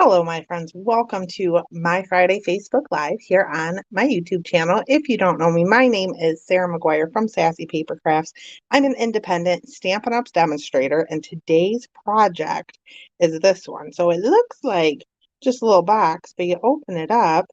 Hello, my friends. Welcome to my Friday Facebook Live here on my YouTube channel. If you don't know me, my name is Sarah McGuire from Sassy Paper Crafts. I'm an independent Stampin' Ups demonstrator, and today's project is this one. So it looks like just a little box, but you open it up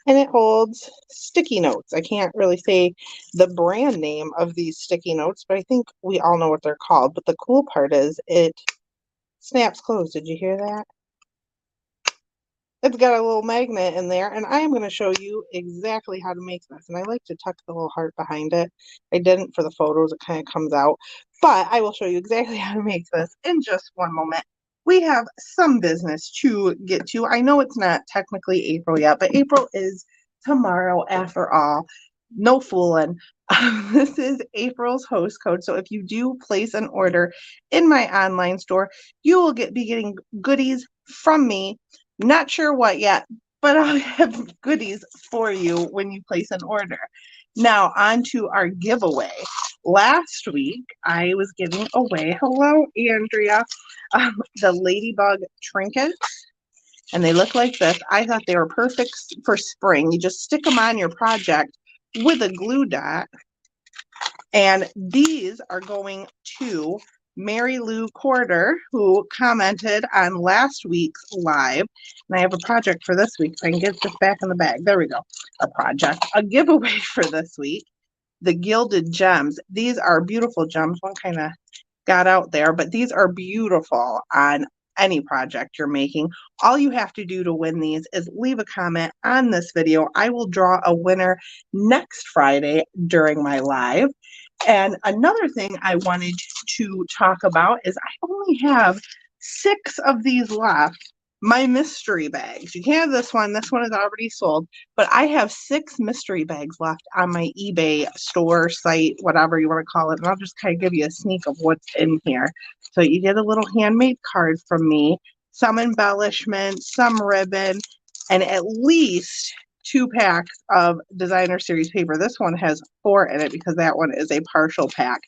and it holds sticky notes. I can't really say the brand name of these sticky notes, but I think we all know what they're called. But the cool part is it snaps closed. Did you hear that? It's got a little magnet in there, and I am going to show you exactly how to make this. And I like to tuck the little heart behind it. I didn't for the photos, it kind of comes out. But I will show you exactly how to make this in just one moment. We have some business to get to. I know it's not technically April yet, but April is tomorrow after all. No fooling. This is April's host code. So if you do place an order in my online store, you will be getting goodies from me. Not sure what yet, but I'll have goodies for you when you place an order. Now, on to our giveaway. Last week, I was giving away, hello, Andrea, the Ladybug trinkets, and they look like this. I thought they were perfect for spring. You just stick them on your project with a glue dot, and these are going to Mary Lou Corder, who commented on last week's live. And I have a project for this week, so I can get this back in the bag. There we go. A giveaway for this week. The Gilded Gems. These are beautiful gems. One kind of got out there, but these are beautiful on any project you're making. All you have to do to win these is leave a comment on this video. I will draw a winner next Friday during my live. And another thing I wanted to talk about is I only have 6 of these left. My mystery bags. You can't have this one. This one is already sold. But I have 6 mystery bags left on my eBay store site, whatever you want to call it. And I'll just kind of give you a sneak of what's in here. So you get a little handmade card from me, some embellishments, some ribbon, and at least 2 packs of designer series paper. This one has 4 in it because that one is a partial pack.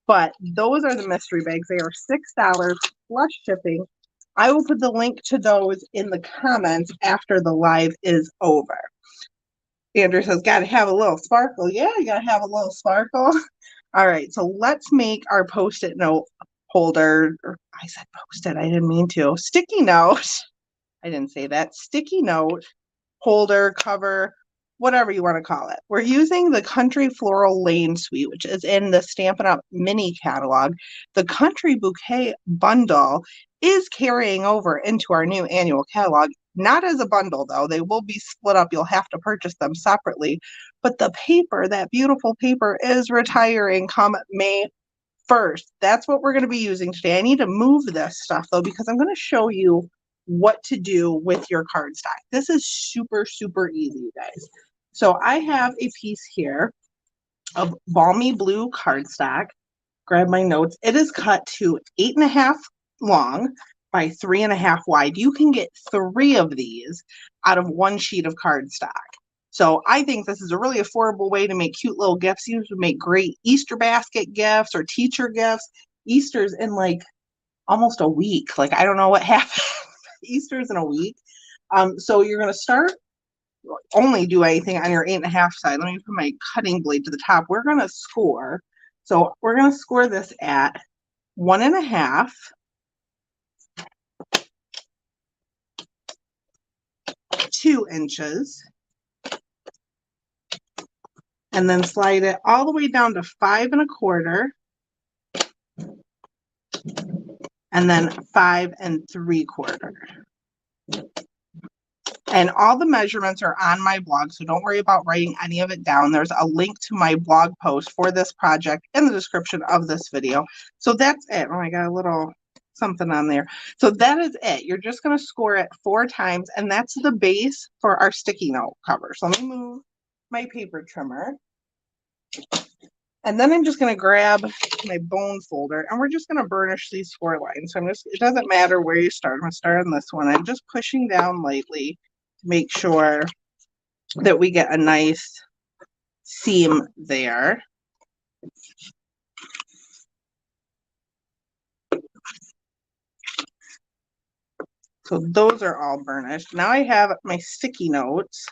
But those are the mystery bags. They are $6 plus shipping. I will put the link to those in the comments after the live is over. Andrew says, got to have a little sparkle. Yeah, you got to have a little sparkle. All right, so let's make our Post-it note holder. I said Post-it, I didn't mean to. Sticky note. I didn't say that. Sticky note holder, cover, whatever you want to call it. We're using the Country Floral Lane Suite, which is in the Stampin' Up! Mini catalog. The Country Bouquet bundle is carrying over into our new annual catalog. Not as a bundle, though. They will be split up. You'll have to purchase them separately. But the paper, that beautiful paper, is retiring come May 1st. That's what we're going to be using today. I need to move this stuff, though, because I'm going to show you what to do with your cardstock. This is super, super easy, you guys. So I have a piece here of balmy blue cardstock. Grab my notes. It is cut to 8.5 long by 3.5 wide. You can get 3 of these out of 1 sheet of cardstock. So I think this is a really affordable way to make cute little gifts. You would make great Easter basket gifts or teacher gifts. Easter's in like almost a week. Like, I don't know what happened. Easter's in a week. So you're going to start, only do anything on your 8.5 side. Let me put my cutting blade to the top. We're going to score. So we're going to score this at 1.5, 2 inches, and then slide it all the way down to 5.25, and then 5.75. And all the measurements are on my blog, so don't worry about writing any of it down. There's a link to my blog post for this project in the description of this video. So that's it. Oh, I got a little something on there. So that is it. You're just going to score it 4 times, and that's the base for our sticky note cover. So let me move my paper trimmer. And then I'm just going to grab my bone folder, and we're just going to burnish these 4 lines. So it doesn't matter where you start. I'm going to start on this one. I'm just pushing down lightly to make sure that we get a nice seam there. So those are all burnished. Now I have my sticky notes,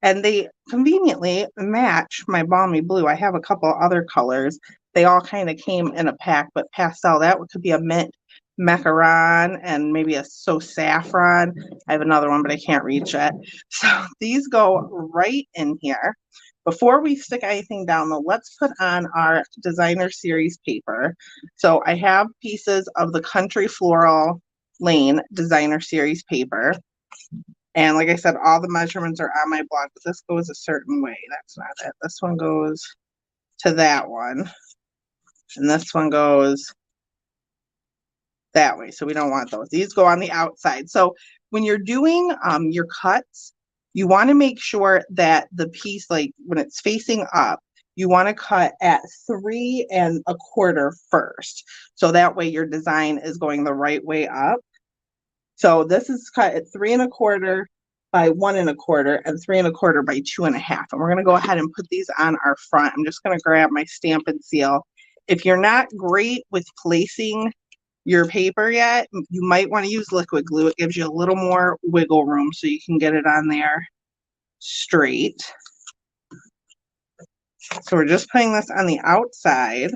and they conveniently match my balmy blue. I have a couple other colors. They all kind of came in a pack, but pastel, that could be a mint macaron and maybe a so saffron. I have another one, but I can't reach it. So these go right in here. Before we stick anything down though, let's put on our designer series paper. So I have pieces of the Country Floral Lane designer series paper. And like I said, all the measurements are on my blog, but this goes a certain way. That's not it. This one goes to that one. And this one goes that way. So we don't want those. These go on the outside. So when you're doing your cuts, you want to make sure that the piece, like when it's facing up, you want to cut at 3 1/4 first. So that way your design is going the right way up. So this is cut at 3 1/4 by 1 1/4 and 3 1/4 by 2 1/2. And we're going to go ahead and put these on our front. I'm just going to grab my Stampin' Seal. If you're not great with placing your paper yet, you might want to use liquid glue. It gives you a little more wiggle room so you can get it on there straight. So we're just putting this on the outside.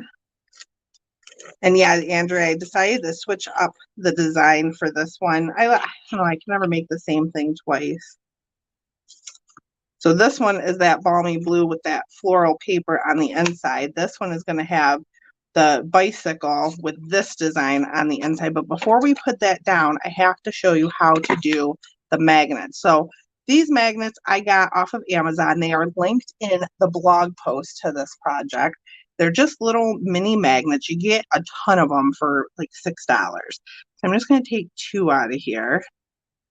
And yeah, Andrea, I decided to switch up the design for this one. I don't know, I can never make the same thing twice. So this one is that balmy blue with that floral paper on the inside. This one is going to have the bicycle with this design on the inside. But before we put that down, I have to show you how to do the magnets. So these magnets I got off of Amazon. They are linked in the blog post to this project. They're just little mini magnets. You get a ton of them for like $6. So I'm just going to take 2 out of here.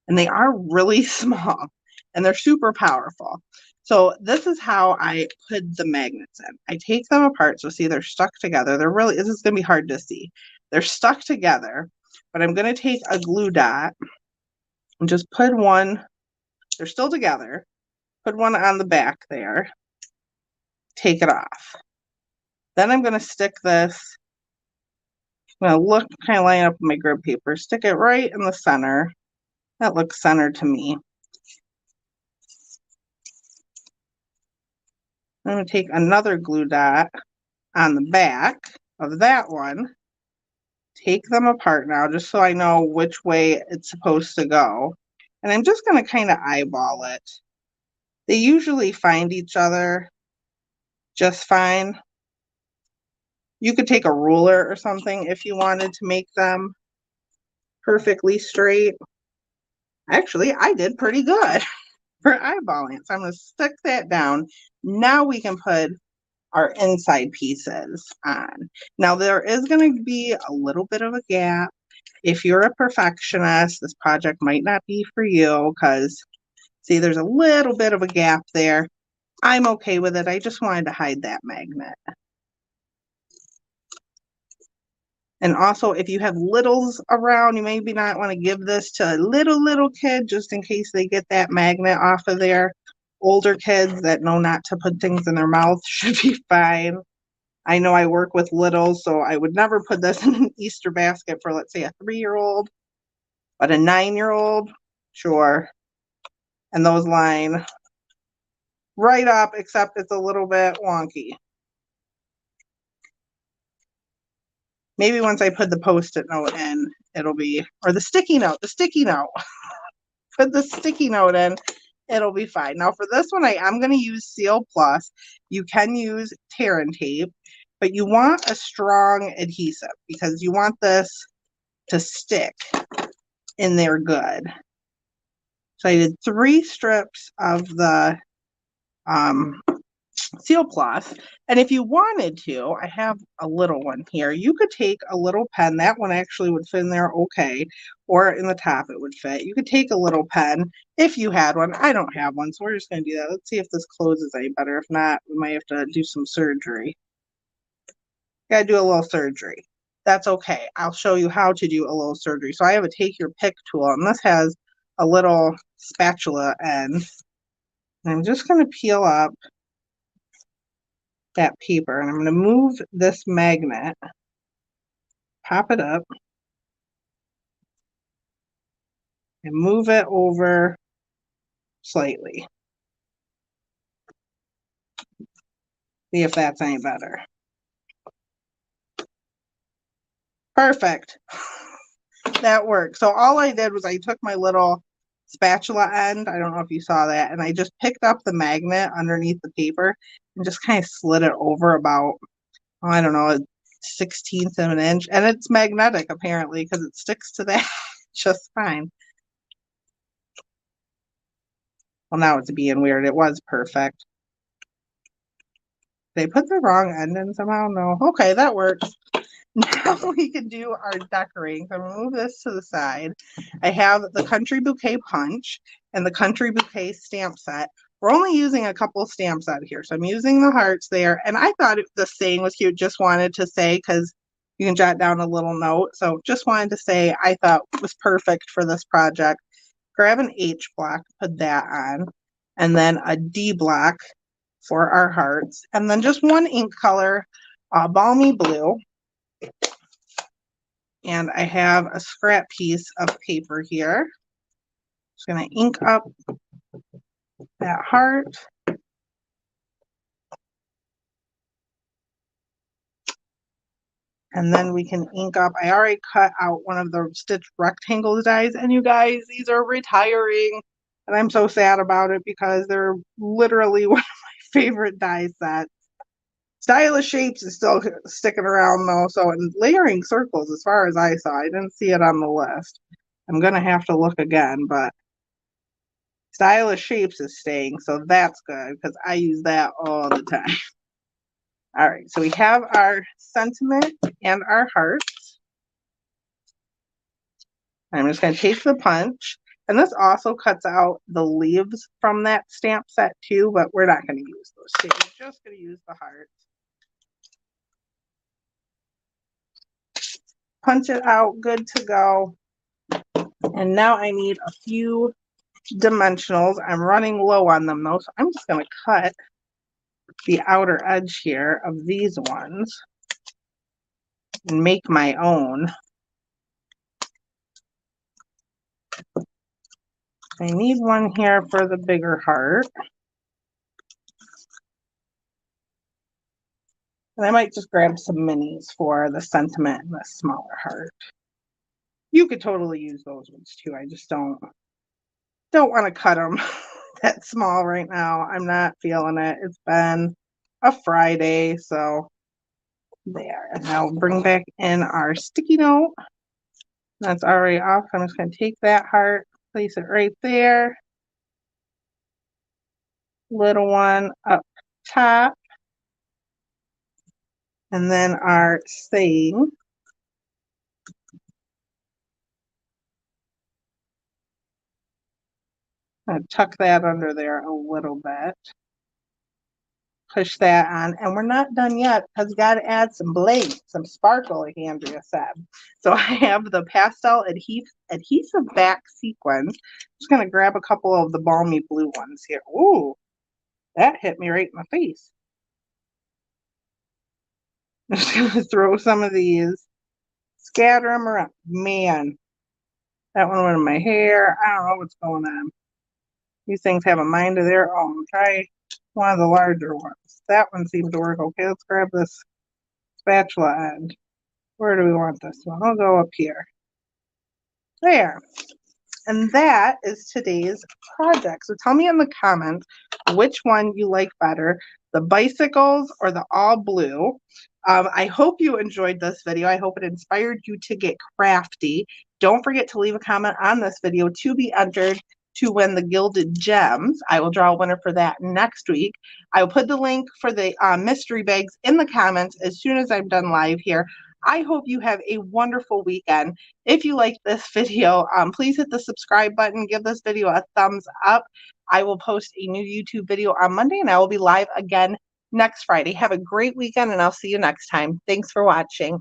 And they are really small and they're super powerful. So this is how I put the magnets in. I take them apart. So see, they're stuck together. This is going to be hard to see. They're stuck together, but I'm going to take a glue dot and just put one, they're still together, put one on the back there, take it off. Then I'm going to stick this, I'm going to look, kind of line up my grid paper, stick it right in the center. That looks centered to me. I'm going to take another glue dot on the back of that one, take them apart now just so I know which way it's supposed to go. And I'm just going to kind of eyeball it. They usually find each other just fine. You could take a ruler or something if you wanted to make them perfectly straight. Actually, I did pretty good for eyeballing. So I'm going to stick that down. Now we can put our inside pieces on. Now there is going to be a little bit of a gap. If you're a perfectionist, this project might not be for you because see, there's a little bit of a gap there. I'm okay with it. I just wanted to hide that magnet. And also, if you have littles around, you maybe not want to give this to a little kid just in case they get that magnet off of there. Older kids that know not to put things in their mouth should be fine. I know I work with littles, so I would never put this in an Easter basket for, let's say, a 3-year-old, but a 9-year-old, sure. And those line right up, except it's a little bit wonky. Maybe once I put the Post-it note in, it'll be, or the sticky note. Put the sticky note in, it'll be fine. Now for this one, I'm going to use Seal Plus. You can use tear and tape, but you want a strong adhesive because you want this to stick in there good. So I did 3 strips of the Seal Plus, and if you wanted to, I have a little one here. You could take a little pen. That one actually would fit in there okay, or in the top it would fit. You could take a little pen if you had one. I don't have one, so we're just going to do that. Let's see if this closes any better. If not, we might have to do some surgery. Got to do a little surgery. That's okay. I'll show you how to do a little surgery. So I have a take your pick tool, and this has a little spatula end. And I'm just going to peel up that paper, and I'm going to move this magnet, pop it up, and move it over slightly. See if that's any better. Perfect. That worked. So all I did was I took my little spatula end, I don't know if you saw that, and I just picked up the magnet underneath the paper and just kind of slid it over about, oh, I don't know, a 1/16 of an inch. And it's magnetic apparently because it sticks to that just fine. Well, now it's being weird. It was perfect. They put the wrong end in somehow? No. Okay, that works. Now we can do our decorating. So I'm going to move this to the side. I have the Country Bouquet Punch and the Country Bouquet stamp set. We're only using a couple stamps out here. So I'm using the hearts there. And I thought the saying was cute. Just wanted to say, because you can jot down a little note. So just wanted to say I thought it was perfect for this project. Grab an H block, put that on. And then a D block for our hearts. And then just one ink color, Balmy Blue. And I have a scrap piece of paper here. Just going to ink up that heart. And then we can ink up. I already cut out one of the stitched rectangle dies. And you guys, these are retiring. And I'm so sad about it because they're literally one of my favorite die sets. Stylish Shapes is still sticking around though. So, and layering circles, as far as I saw, I didn't see it on the list. I'm going to have to look again, but Stylish Shapes is staying, so that's good because I use that all the time. All right, so we have our sentiment and our hearts. I'm just going to take the punch, and this also cuts out the leaves from that stamp set too, but we're not going to use those two. We're just going to use the hearts. Punch it out, good to go. And now I need a few dimensionals. I'm running low on them though, so I'm just going to cut the outer edge here of these ones and make my own. I need one here for the bigger heart. And I might just grab some minis for the sentiment and the smaller heart. You could totally use those ones too. I just don't want to cut them that small right now. I'm not feeling it. It's been a Friday, so there. And I'll bring back in our sticky note. That's already off. I'm just going to take that heart, place it right there. Little one up top. And then our saying. I'm going to tuck that under there a little bit. Push that on. And we're not done yet because we got to add some bling, some sparkle, like Andrea said. So I have the pastel adhesive back sequins. Just going to grab a couple of the balmy blue ones here. Ooh, that hit me right in the face. I'm just going to throw some of these, scatter them around. Man, that one went in my hair. I don't know what's going on. These things have a mind of their own. Try one of the larger ones. That one seems to work okay. Let's grab this spatula end. Where do we want this one? I'll go up here. There. And that is today's project. So tell me in the comments which one you like better, the bicycles or the all blue. I hope you enjoyed this video. I hope it inspired you to get crafty. Don't forget to leave a comment on this video to be entered to win the Gilded Gems. I will draw a winner for that next week. I will put the link for the mystery bags in the comments as soon as I'm done live here. I hope you have a wonderful weekend. If you like this video, please hit the subscribe button. Give this video a thumbs up. I will post a new YouTube video on Monday, and I will be live again next Friday. Have a great weekend, and I'll see you next time. Thanks for watching.